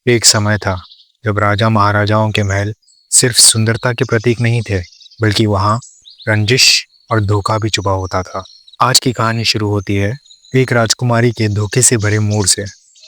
एक समय था जब राजा महाराजाओं के महल सिर्फ सुंदरता के प्रतीक नहीं थे, बल्कि वहाँ रंजिश और धोखा भी छुपा होता था। आज की कहानी शुरू होती है एक राजकुमारी के धोखे से भरे मोड़ से।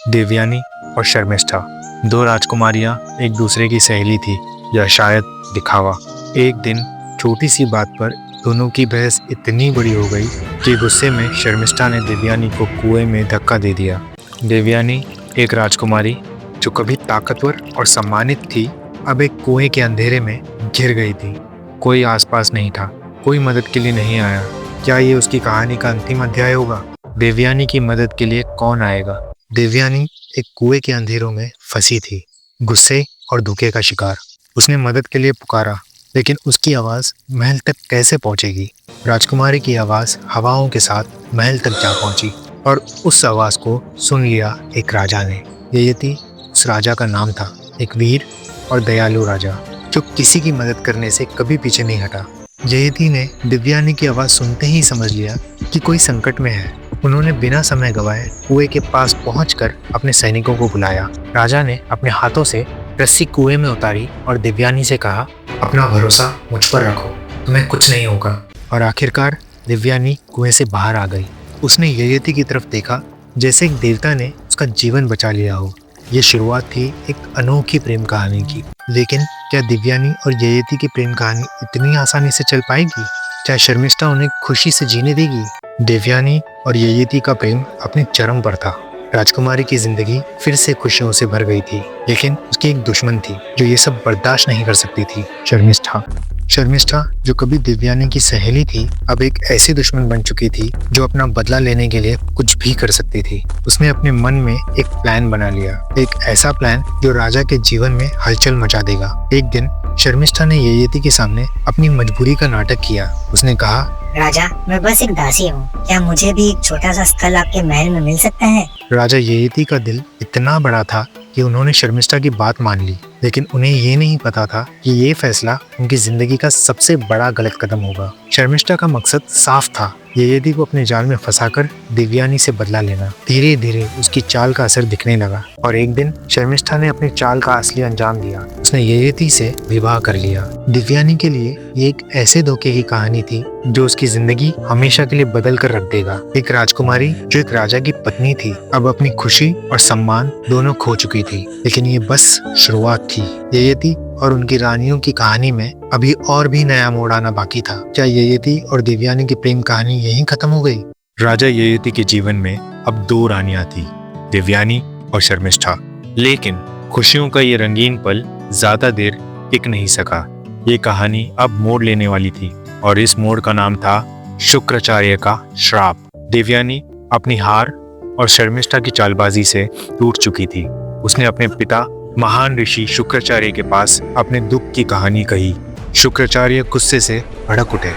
देवयानी और शर्मिष्ठा, दो राजकुमारियां एक दूसरे की सहेली थी, या शायद दिखावा। एक दिन छोटी सी बात पर दोनों की बहस इतनी बड़ी हो गई कि गुस्से में शर्मिष्ठा ने देवयानी को कुएं में धक्का दे दिया। देवयानी, एक राजकुमारी जो कभी ताकतवर और सम्मानित थी, अब एक कुएं के अंधेरे में घिर गई थी। कोई आसपास नहीं था, कोई मदद के लिए नहीं आया। क्या ये उसकी कहानी का अंतिम अध्याय होगा? देवयानी की मदद के लिए कौन आएगा? देवयानी एक कुएं के अंधेरों में फंसी थी, गुस्से और धोखे का शिकार। उसने मदद के लिए पुकारा, लेकिन उसकी आवाज़ महल तक कैसे पहुंचेगी? राजकुमारी की आवाज़ हवाओं के साथ महल तक जा पहुंची, और उस आवाज़ को सुन लिया एक राजा ने। ययति उस राजा का नाम था, एक वीर और दयालु राजा जो किसी की मदद करने से कभी पीछे नहीं हटा। ययति ने देवयानी की आवाज़ सुनते ही समझ लिया कि कोई संकट में है। उन्होंने बिना समय गवाए कुएं के पास पहुंचकर अपने सैनिकों को बुलाया। राजा ने अपने हाथों से रस्सी कुएं में उतारी और देवयानी से कहा, अपना भरोसा मुझ पर रखो, तुम्हें कुछ नहीं होगा। और आखिरकार देवयानी कुएं से बाहर आ गई। उसने ययति की तरफ देखा, जैसे एक देवता ने उसका जीवन बचा लिया हो। ये शुरुआत थी एक अनोखी प्रेम कहानी की। लेकिन क्या देवयानी और ययति की प्रेम कहानी इतनी आसानी से चल पाएगी? क्या शर्मिष्ठा उन्हें खुशी से जीने देगी? देवयानी और ययति का प्रेम अपने चरम पर था। राजकुमारी की जिंदगी फिर से खुशियों से भर गई थी, लेकिन उसकी एक दुश्मन थी जो ये सब बर्दाश्त नहीं कर सकती थी, शर्मिष्ठा। शर्मिष्ठा, जो कभी देवयानी की सहेली थी, अब एक ऐसी दुश्मन बन चुकी थी जो अपना बदला लेने के लिए कुछ भी कर सकती थी। उसने अपने मन में एक प्लान बना लिया, एक ऐसा प्लान जो राजा के जीवन में हलचल मचा देगा। एक दिन शर्मिष्ठा ने ययति के सामने अपनी मजबूरी का नाटक किया। उसने कहा, राजा, मैं बस एक दासी हूँ, क्या मुझे भी एक छोटा सा स्थल आपके महल में मिल सकता है? राजा ययति का दिल इतना बड़ा था कि उन्होंने शर्मिष्ठा की बात मान ली, लेकिन उन्हें ये नहीं पता था कि ये फैसला उनकी जिंदगी का सबसे बड़ा गलत कदम होगा। शर्मिष्ठा का मकसद साफ था, ययति को अपने जाल में फंसाकर देवयानी से बदला लेना। धीरे धीरे उसकी चाल का असर दिखने लगा, और एक दिन शर्मिष्ठा ने अपनी चाल का असली अंजाम दिया। उसने ययति से विवाह कर लिया। देवयानी के लिए ये एक ऐसे धोखे की कहानी थी जो उसकी जिंदगी हमेशा के लिए बदल कर रख देगा। एक राजकुमारी जो एक राजा की पत्नी थी, अब अपनी खुशी और सम्मान दोनों खो चुकी थी। लेकिन ये बस शुरुआत थी। ययति और उनकी रानियों की कहानी में अभी और भी नया मोड़ आना बाकी था। क्या ययति और देवयानी की प्रेम कहानी यहीं खत्म हो गई? राजा ययति के जीवन में अब दो रानियां थी, देवयानी और शर्मिष्ठा। लेकिन खुशियों का ये रंगीन पल ज्यादा देर टिक नहीं सका। ये कहानी अब मोड़ लेने वाली थी, और इस मोड़ का नाम था शुक्राचार्य का श्राप। देवयानी अपनी हार और शर्मिष्ठा की चालबाजी से टूट चुकी थी। उसने अपने पिता महान ऋषि शुक्राचार्य के पास अपने दुख की कहानी कही। शुक्राचार्य गुस्से से भड़क उठे।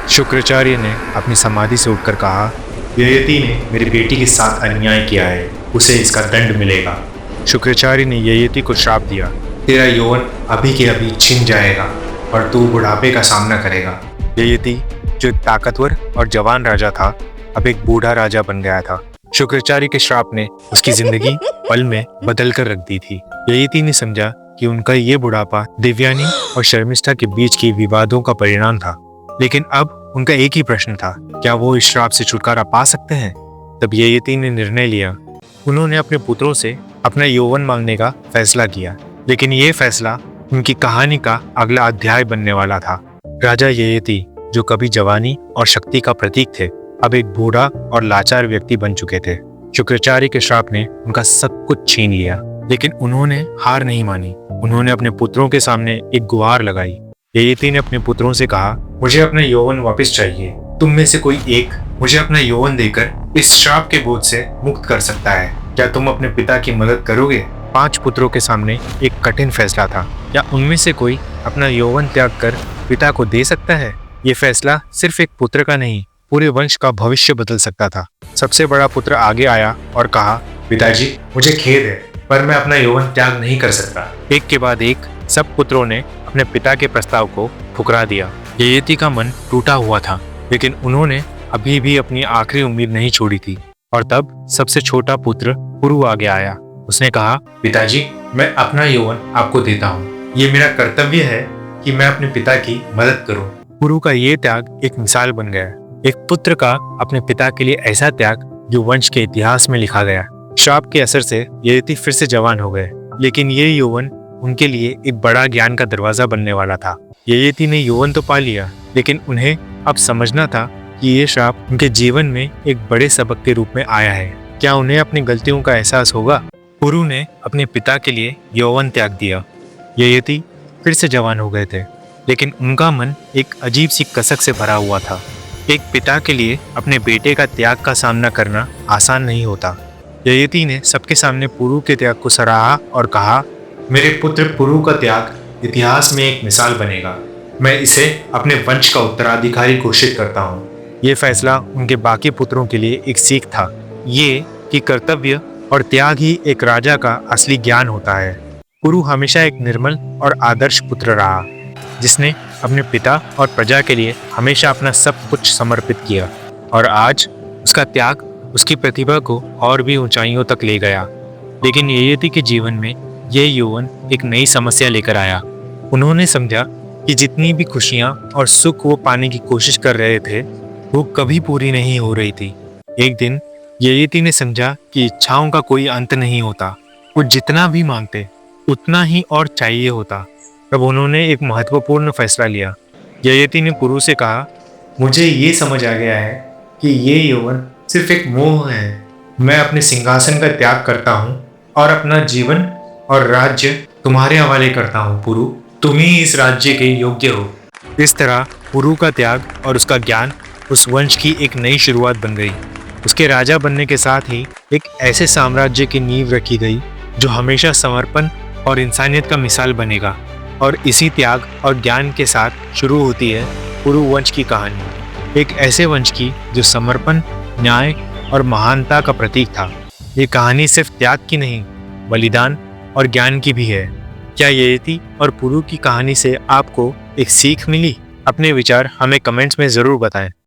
शुक्राचार्य ने अपनी समाधि से उठकर कहा, ययति ने मेरी बेटी के साथ अन्याय किया है, उसे इसका दंड मिलेगा। शुक्राचार्य ने ययति को श्राप दिया, तेरा यौवन अभी के अभी छिन जाएगा और तू बुढ़ापे का सामना करेगा। ययति, जो एक ताकतवर और जवान राजा था, अब एक बूढ़ा राजा बन गया था। शुक्राचार्य के श्राप ने उसकी जिंदगी पल में बदल कर रख दी थी। ययति ने समझा कि उनका ये बुढ़ापा देवयानी और शर्मिष्ठा के बीच की विवादों का परिणाम था। लेकिन अब उनका एक ही प्रश्न था, क्या वो इस श्राप से छुटकारा पा सकते हैं? तब ययति ने निर्णय लिया। उन्होंने अपने पुत्रों से अपना यौवन मांगने का फैसला किया। लेकिन ये फैसला उनकी कहानी का अगला अध्याय बनने वाला था। राजा ययति, जो कभी जवानी और शक्ति का प्रतीक थे, अब एक बूढ़ा और लाचार व्यक्ति बन चुके थे। शुक्राचार्य के श्राप ने उनका सब कुछ छीन लिया, लेकिन उन्होंने हार नहीं मानी। उन्होंने अपने पुत्रों के सामने एक गुहार लगाई। ययति ने अपने पुत्रों से कहा, मुझे अपना यौवन वापस चाहिए। तुम में से कोई एक मुझे अपना यौवन देकर इस श्राप के बोझ से मुक्त कर सकता है। क्या तुम अपने पिता की मदद करोगे? 5 पुत्रों के सामने एक कठिन फैसला था। क्या उनमें से कोई अपना यौवन त्याग कर पिता को दे सकता है? ये फैसला सिर्फ एक पुत्र का नहीं, पूरे वंश का भविष्य बदल सकता था। सबसे बड़ा पुत्र आगे आया और कहा, पिताजी, मुझे खेद है, पर मैं अपना यौवन त्याग नहीं कर सकता। एक के बाद एक सब पुत्रों ने अपने पिता के प्रस्ताव को ठुकरा दिया। ययति का मन टूटा हुआ था, लेकिन उन्होंने अभी भी अपनी आखिरी उम्मीद नहीं छोड़ी थी। और तब सबसे छोटा पुत्र पुरु आगे आया। उसने कहा, पिताजी, मैं अपना यौवन आपको देता हूँ। ये मेरा कर्तव्य है कि मैं अपने पिता की मदद करूँ। पुरु का ये त्याग एक मिसाल बन गया। एक पुत्र का अपने पिता के लिए ऐसा त्याग जो वंश के इतिहास में लिखा गया। श्राप के असर से ययाति फिर से जवान हो गए, लेकिन ये यौवन उनके लिए एक बड़ा ज्ञान का दरवाजा बनने वाला था। ययाति ने यौवन तो पा लिया, लेकिन उन्हें अब समझना था कि ये श्राप उनके जीवन में एक बड़े सबक के रूप में आया है। क्या उन्हें अपनी गलतियों का एहसास होगा? पुरु ने अपने पिता के लिए यौवन त्याग दिया। ययाति फिर से जवान हो गए थे, लेकिन उनका मन एक अजीब सी कसक से भरा हुआ था। एक पिता के लिए अपने बेटे का त्याग का सामना करना आसान नहीं होता। ययाति ने सबके सामने पुरु के त्याग को सराहा और कहा, मेरे पुत्र पुरु का त्याग इतिहास में एक मिसाल बनेगा। मैं इसे अपने वंश का उत्तराधिकारी घोषित करता हूँ। ये फैसला उनके बाकी पुत्रों के लिए एक सीख था, ये कि कर्तव्य और त्याग ही एक राजा का असली ज्ञान होता है। पुरु हमेशा एक निर्मल और आदर्श पुत्र रहा, जिसने अपने पिता और प्रजा के लिए हमेशा अपना सब कुछ समर्पित किया, और आज उसका त्याग उसकी प्रतिभा को और भी ऊंचाइयों तक ले गया। लेकिन ययाति के जीवन में यह यौवन एक नई समस्या लेकर आया। उन्होंने समझा कि जितनी भी खुशियां और सुख वो पाने की कोशिश कर रहे थे, वो कभी पूरी नहीं हो रही थी। एक दिन ययाति ने समझा कि इच्छाओं का कोई अंत नहीं होता। वो जितना भी मांगते उतना ही और चाहिए होता। तब उन्होंने एक महत्वपूर्ण फैसला लिया। ययाति ने पुरु से कहा, मुझे ये समझ आ गया है कि ये यौवन सिर्फ एक मोह है। मैं अपने सिंहासन का त्याग करता हूँ और अपना जीवन और राज्य तुम्हारे हवाले करता हूँ। पुरु, तुम ही इस राज्य के योग्य हो। इस तरह पुरु का त्याग और उसका ज्ञान उस वंश की एक नई शुरुआत बन गई। उसके राजा बनने के साथ ही एक ऐसे साम्राज्य की नींव रखी गई जो हमेशा समर्पण और इंसानियत का मिसाल बनेगा। और इसी त्याग और ज्ञान के साथ शुरू होती है पुरु वंश की कहानी, एक ऐसे वंश की जो समर्पण, न्याय और महानता का प्रतीक था। ये कहानी सिर्फ त्याग की नहीं, बलिदान और ज्ञान की भी है। क्या ययाति और पुरु की कहानी से आपको एक सीख मिली? अपने विचार हमें कमेंट्स में ज़रूर बताएं।